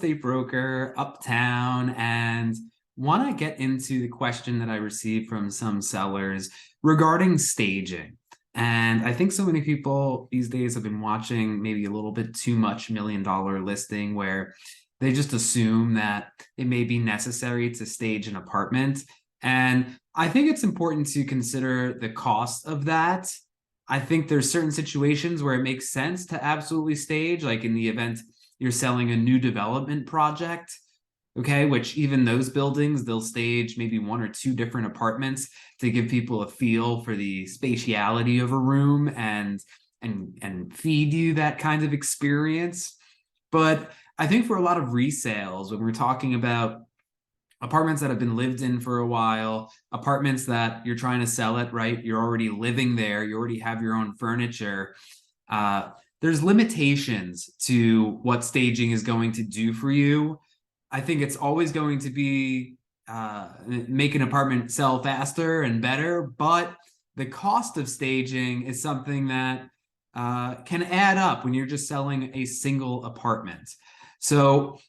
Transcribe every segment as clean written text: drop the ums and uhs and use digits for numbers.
estate broker uptown and want to get into the question that I received from some sellers regarding staging. And I think so many people these days have been watching maybe a little bit too much $1 million listing where they just assume that it may be necessary to stage an apartment. And I think it's important to consider the cost of that. I think there's certain situations where it makes sense to absolutely stage, like in the event you're selling a new development project, okay, which even those buildings, they'll stage maybe one or two different apartments to give people a feel for the spatiality of a room and feed you that kind of experience. But I think for a lot of resales, when we're talking about apartments that have been lived in for a while, apartments that you're trying to sell it, right? You're already living there, you already have your own furniture. There's limitations to what staging is going to do for you. I think it's always going to be make an apartment sell faster and better, but the cost of staging is something that can add up when you're just selling a single apartment. So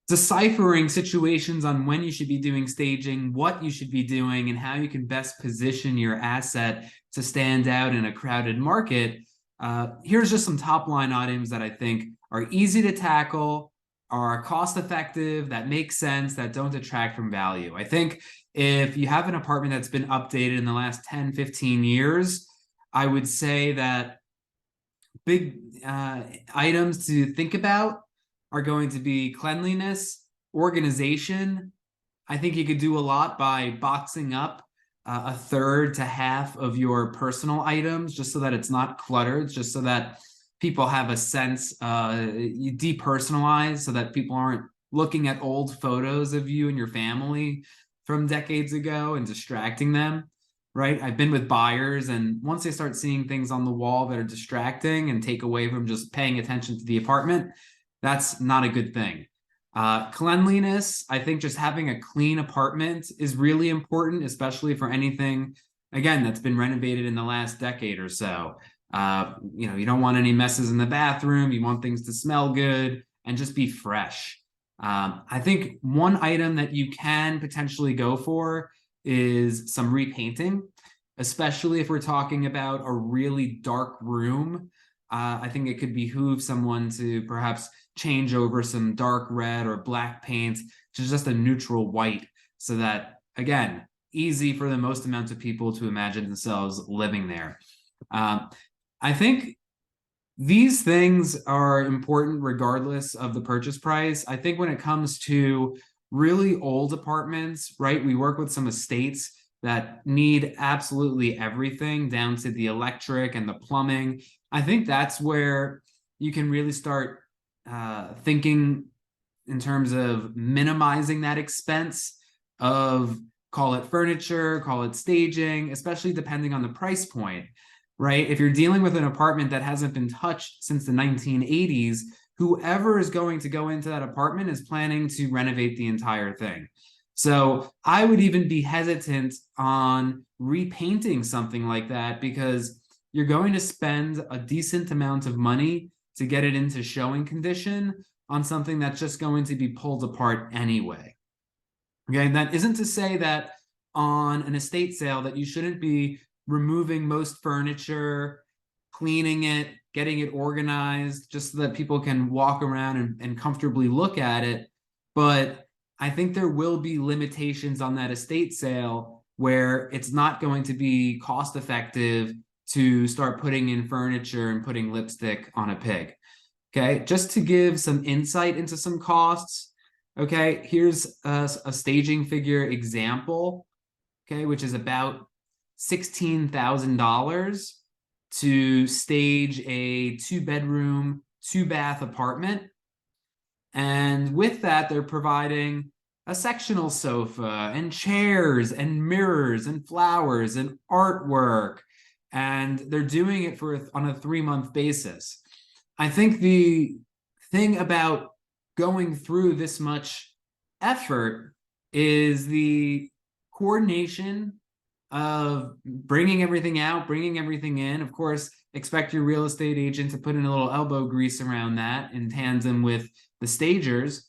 deciphering situations on when you should be doing staging, what you should be doing, and how you can best position your asset to stand out in a crowded market. Here's just some top line items that I think are easy to tackle, are cost effective, that make sense, that don't detract from value. I think if you have an apartment that's been updated in the last 10, 15 years, I would say that big items to think about are going to be cleanliness, organization. I think you could do a lot by boxing up a third to half of your personal items just so that it's not cluttered, just so that people have a sense, you depersonalize so that people aren't looking at old photos of you and your family from decades ago and distracting them, right? I've been with buyers, and once they start seeing things on the wall that are distracting and take away from just paying attention to the apartment, that's not a good thing. Cleanliness, I think just having a clean apartment is really important, especially for anything, again, that's been renovated in the last decade or so. You don't want any messes in the bathroom. You want things to smell good and just be fresh. I think one item that you can potentially go for is some repainting, especially if we're talking about a really dark room. I think it could behoove someone to perhaps change over some dark red or black paint to just a neutral white so that, again, easy for the most amount of people to imagine themselves living there. I think these things are important regardless of the purchase price. I think when it comes to really old apartments, right, we work with some estates that need absolutely everything down to the electric and the plumbing. I think that's where you can really start thinking in terms of minimizing that expense of, call it furniture, call it staging, especially depending on the price point, right? If you're dealing with an apartment that hasn't been touched since the 1980s, whoever is going to go into that apartment is planning to renovate the entire thing. So I would even be hesitant on repainting something like that because you're going to spend a decent amount of money to get it into showing condition on something that's just going to be pulled apart anyway. Okay, and that isn't to say that on an estate sale that you shouldn't be removing most furniture, cleaning it, getting it organized, just so that people can walk around and comfortably look at it. But I think there will be limitations on that estate sale where it's not going to be cost effective to start putting in furniture and putting lipstick on a pig. Okay, just to give some insight into some costs. Okay, here's a staging figure example, okay, which is about $16,000 to stage a 2-bedroom, 2-bath apartment. And with that, they're providing a sectional sofa and chairs and mirrors and flowers and artwork. And they're doing it on a 3-month basis. I think the thing about going through this much effort is the coordination of bringing everything out, bringing everything in. Of course, expect your real estate agent to put in a little elbow grease around that in tandem with the stagers.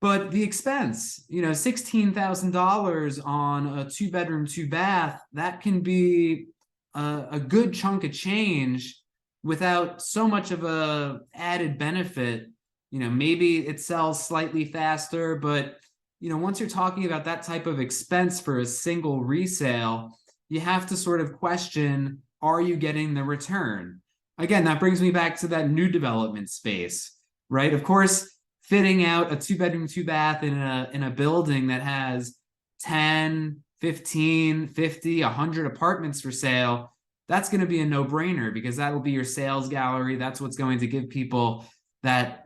But the expense, $16,000 on a 2-bedroom, 2-bath, that can be a good chunk of change without so much of a added benefit. Maybe it sells slightly faster, but once you're talking about that type of expense for a single resale, you have to sort of question, are you getting the return? Again, that brings me back to that new development space, right? Of course, fitting out a 2-bedroom, 2-bath in a building that has 10, 15, 50, 100 apartments for sale, that's going to be a no-brainer because that will be your sales gallery. That's what's going to give people that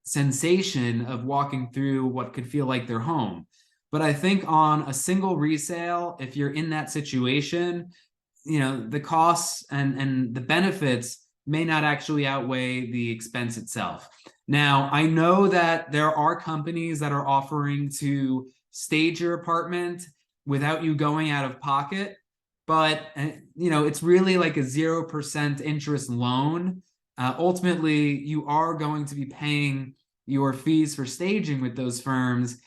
sensation of walking through what could feel like their home. But I think on a single resale, if you're in that situation, the costs and the benefits may not actually outweigh the expense itself. Now, I know that there are companies that are offering to stage your apartment without you going out of pocket, but it's really like a 0% interest loan. Ultimately, you are going to be paying your fees for staging with those firms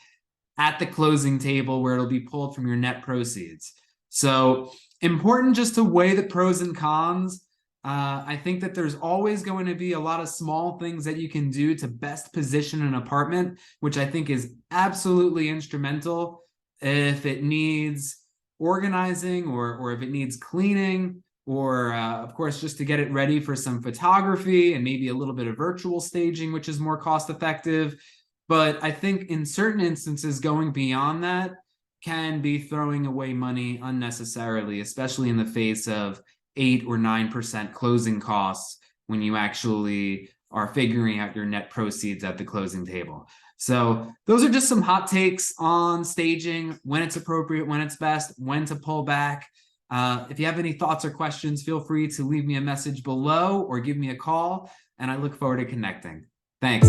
at the closing table where it'll be pulled from your net proceeds. So important just to weigh the pros and cons. I think that there's always going to be a lot of small things that you can do to best position an apartment, which I think is absolutely instrumental. If it needs organizing or if it needs cleaning, or of course, just to get it ready for some photography and maybe a little bit of virtual staging, which is more cost effective. But I think in certain instances, going beyond that can be throwing away money unnecessarily, especially in the face of 8 or 9% closing costs when you actually are figuring out your net proceeds at the closing table. So those are just some hot takes on staging, when it's appropriate, when it's best, when to pull back. If you have any thoughts or questions, feel free to leave me a message below or give me a call, and I look forward to connecting. Thanks.